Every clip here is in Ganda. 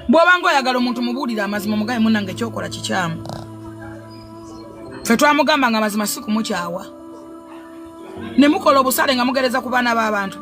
Bw'obanga oyagala omuntu mubuulira amazima mugabe munnange kyokola kikyamu. Ffe twamugamba nga amazima si kumukyawa. Ne mukola obusale nga mugereza ku baana b'abantu.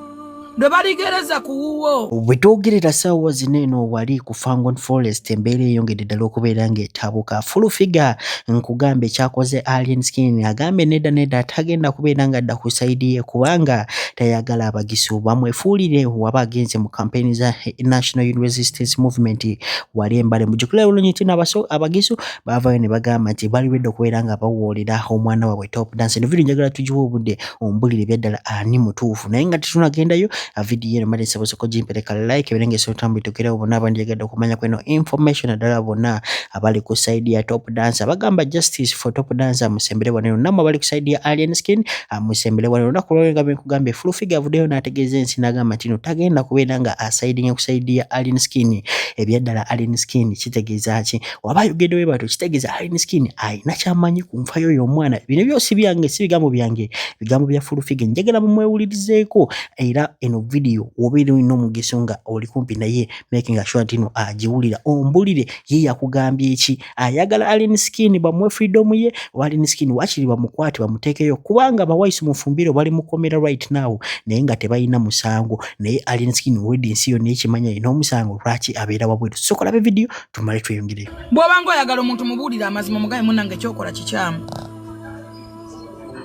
Dwe baligereza kuwuwo. Bwe twogerera ssaawa zino eno wali ku Fangon Forest embeera eyongedde ddala okubeera ng'etabuka. Full figure nkugamba ekyakoze Alien Skin agambe nedda tagenda kubeera ng'adda ku sayidi ye kubanga tayagala abagisu bamwefuulire waba agenze mu kampeyini za National Youth Resistance Movement wali embale mujjukira olunyi tina abagisu baavayo ne bagamba nti bali wedde okubeera nga bawoolera omwana waabwe Top Dance. Eno video njagala tugiwa obudde ombulire byaddala ani mutuufu naye nga tetunagendayo video eno mali sabosoko jimpeleka like ebirenge sotambi tukira obona abandi yagenda okumanya kweno information adala bona abali ku side ya Top Dance abagamba justice for Top Dance amusembere waneno namwe abali ku side ya Alien Skin amusembere waneno nakulwenga benkugambe Full figure video nategeze ensi nagamba tino tagenda kubeera nga asiding ku side ya Alien Skin ebyaddala Alien Skin kitegeeza ki wabayo gendo we bato kitegeeza Alien Skin ayina kyamanyi ku nfa yo omwana bino byosi byange si bigambo byange bigambo bya Full figure njagala mumwewulirizeeko era eno video obiri ino mugisonga oli kumpi naye making sure tino ajiwulira ombulire ye yakugambye eki ayagala Alien Skin bamwe freedom ye Alien Skin wachiri bamukwate bamutekeyo kubanga bawaisu mufumbiro bali mukomera right now naye nga tebayina musango naye Alien Skin wedi nsiyo n'ekimanya ino musango lwaki abeera wabwetu sokola be video tumale tweyongere bw'obanga oyagala omuntu mubuulira amazima mugabe munnange kyokola kikyamu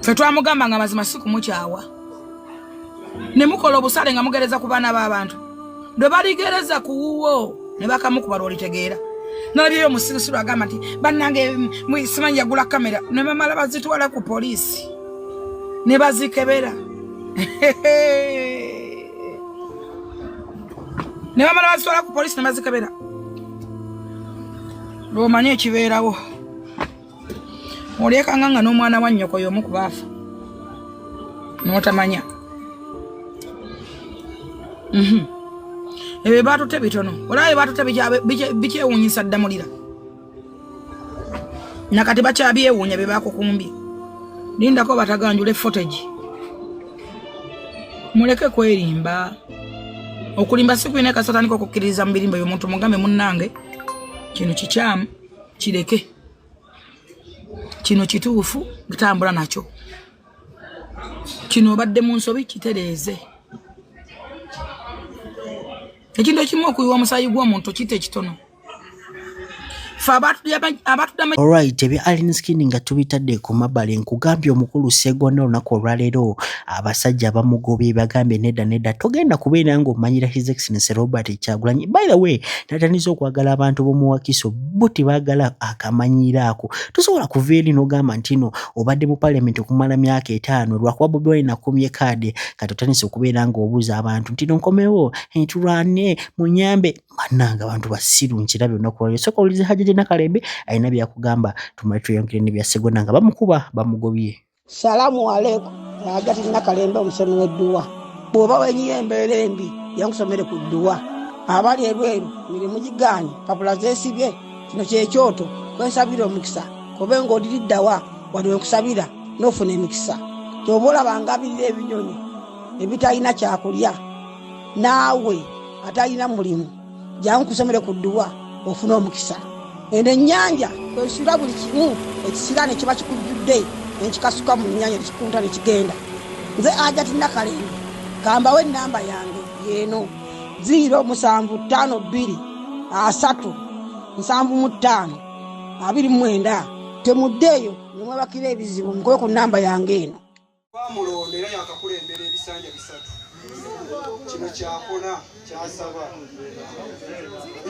ffe twamugamba nga amazima si kumukyawa ne mukola obusale nga mugereza ku baana b'abantu dwe baligereza kuwuwo ne bakamukuba lwolitegeera nalabyeyo omusirisiro agamba nti bannange simanyi yagula kamera ne bamala bazitwala ku poliisi ne bazikebera ne bamala bazitwala ku poliisi ne bazikebera lwomanye ekibeerawo olyekanga nga n'omwana wa nnyoko y'omu ku baafa n'otamanya ebe batutte bitono olaye batutte bikyewuunyisa ddamulira nakati bakyabyewuunya bye bakukumbye lindako bataganjula footage muleke kwerimba okulimba si kwine kasatani kokukkiririza mu birimba y'omuntu mugambe munnange kino kikyamu kireke kino kituufu gutambula nakyo kino obadde mu nsobi kitereeze ekintu ekimu okuyiwa omusaayi gw'omuntu kite kitono alright ebya Alien Skin nga tubitadde ku mabbali nkugambye omukulu Sseggona olunaku olwaleero abasajja bamugobye bagambye nedda togenda kubeera ng'omanyira His Excellency Robert Kyagulanyi by the way tataniza okwagala abantu b'omuwakiso bo tebaagala akamanyira ako tosobola kuva eri n'ogamba nti no obadde mu parliament okumala myaka 5 lwakuba Bobi Wine akumye kaade kati otandise okubeera ng'obuuza abantu nti nkomewo tulwane munyambe bannanga abantu basiru nkirabye olunaku olwaleero soka olize Hajji Nakalembe ayina byakugamba tumale tuyongere ne bya Sseggona nga bamukuba bamugobye. Salamu alaikum Hajji Nakalembe omusomi w'edduwa bw'oba wenyiye embeera embi yankusomere ku dduwa abali ebweru mirimu gigaanye papula zeesibye kino kyekyoto kwensabira omukisa kobe ng'oliriddawa wali wenkusabira n'ofuna emikisa ky'oba olaba ngabirira ebinyonyi ebitalina kyakulya naawe atalina mulimu jangu kusomere ku dduwa ofuna omukisa eno ennyanja kwesula buli kimu ekisira ne kiba kikujjudde nekikasuka mu nnyanja nekikunta nekigenda nze Hajji Nakalembe gambawo ennamba yange yeeno 075537529 temuddeeyo nemwebakira ebizibu mukobe ku nnamba yange eno bamulondera yakakulembera ebisanja bisatu kino kyakona kyasaba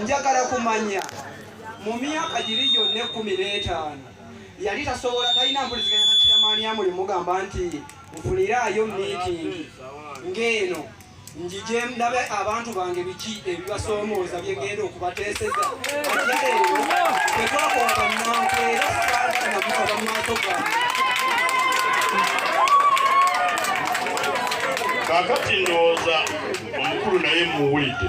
njagala kumanya mu myaka giri gyonna 15 yali tasobola talina mpuliziganya na chairman ya mulimu mugamba nti nfuniraayo meeting ng'eno njije ndabe abantu bange biki ebibasoomooza byegenda okubateeseza ate leero tetwakwata nankeera saata namusaba mu maaso gange kakati ndowooza omukulu naye muwulidde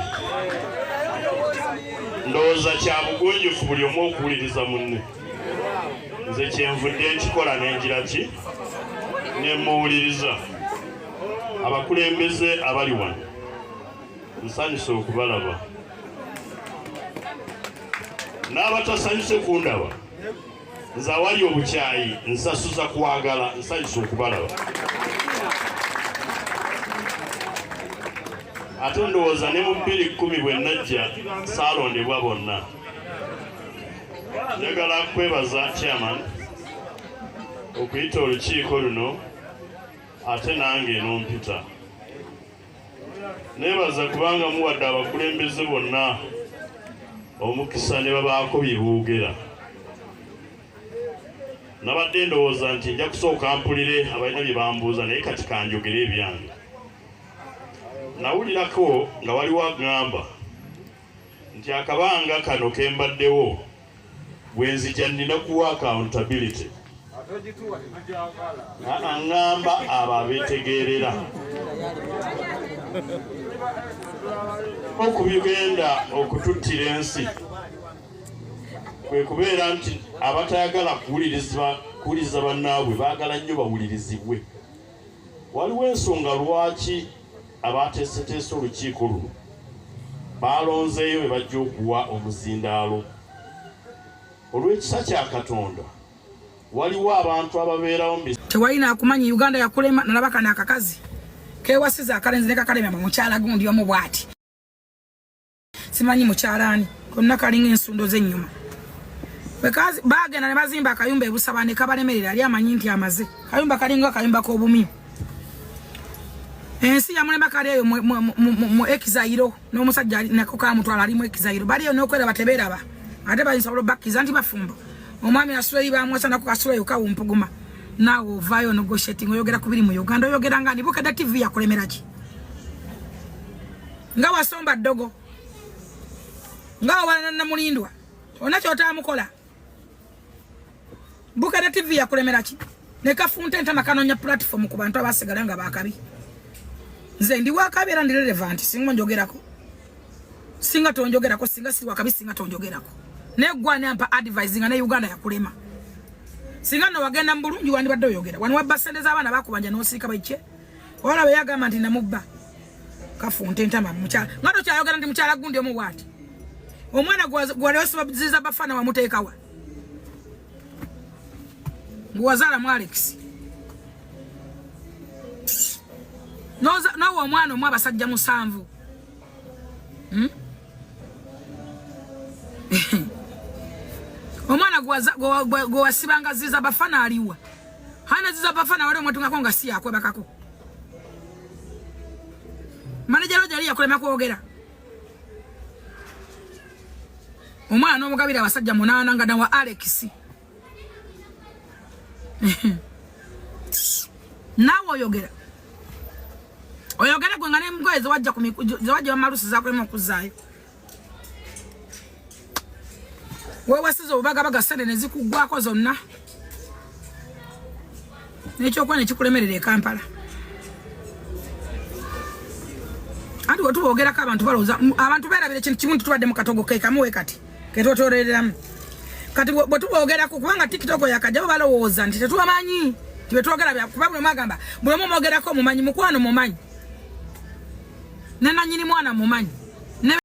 ndowooza kya bugonjofu buli omu okuwuliriza munne nze kyenvudde nkikola n'engira ki nemuwuliriza abakulembeze abali wano nsanyusa okubalaba n'abatasanyuse kundaba nze awali obukyayi nsasuza kwagala nsanyusa okubalaba ate ndowooza ne mu 2010 bwe najja saalondebwa bonna. Njagala kwebaza chairman okuyita olukiiko luno ate nange n'ompita. Nebaza kubanga muwadde abakulembeze bonna omukisa ne babaako bye boogera. Nabadde ndowooza nti nja kusooka mpulire abalina bye bambuuza naye kati kanjogere ebyange. Nawulirako nga waliwo agamba nti akabanga kano kembaddewo bwe nzija nnina kuwa accountability. Aŋŋamba abo abeetegeerera okubigenda okututtira ensi kwe kubeera nti abatayagala kuwuliriza bannaabwe baagala nnyo bawulirizibwe. Waliwo ensonga lwaki abateeseteese olukiiko luno baalonzeeyo be bajja okuwa omuzindaalo. Olw'ekisa kya Katonda waliwo abantu ababeerawo tewalina akumanyi Uganda yakulema nalabaka n'akakazi kewasiza akalenzi ne kakalema mukyala gundi omu bwati simanyi mukyalaani konna kalinga ensundo z'ennyuma bekazi bagenda ne bazimba akayumba ebusaba ne kabalemerera ali amanyi nti amaze kayumba kalinga kayumba k'obumiyo ensi yamulema kali eyo mu Exile n'omusajja nako kamutwala ali mu Exile baliyo n'okwera batebeeraba ate bayinsobola bakkiza nti bafumbo omwami asulayi bamwasa nako kasulayo kawumpuguma naawe ovaayo negotiating oyogera ku biri mu Uganda oyogera nga Bukeda TV yakulemera ki nga wasomba ddogo nga wana na mulindwa onakyo otamukola Bukeda TV yakulemera ki ne kafunte ntama kanonya platform ku bantu abasigala nga bakabi nze ndi wakabi era ndi relevant singa njogerako singa tonjogerako singa si wakabi singa tonjogerako ne gwana ampa advising na Uganda yakulema singa no wagenda mbulungi wandi badde oyogera wani wabasendeza abana bakubanja no sika bayiche wala bayagamba nti namubba kafunte ntama mukyala ngato kyayogera ndi mukyala gundi omu bwati omwana gwale wasibaziza bafana wa muteekawa ngwazala mu Alex nowa omwana omu abasajja 7 omwana gwasibanga ziza bafana aliwa hana ziza bafana wale mwatungako nga si yakwebakako manager roja ali yakulema kwogera omwana omugabira abasajja 8 nga nawa Alex nawe oyogera gwe nga n'emgoye zewajja bamalusi zakulema okuzaayo wewasiza obubagabaga sene ne zikuggwako zonna n'ekyokuba ne kikulemerera e Kampala anti wetuboogerako abantu balowooza abantu beerabira ekintu kimu titubadde mu katogo ke kamuwe kati ketwetolereramu kati bwe tuboogerako kubanga TikTok yakajja bo balowooza nti tetubamanyi tibetwogera kuba bwe mwagamba bwe mumwogerako mumanyi mukwano mumanyi nenanyini mwana mumanyi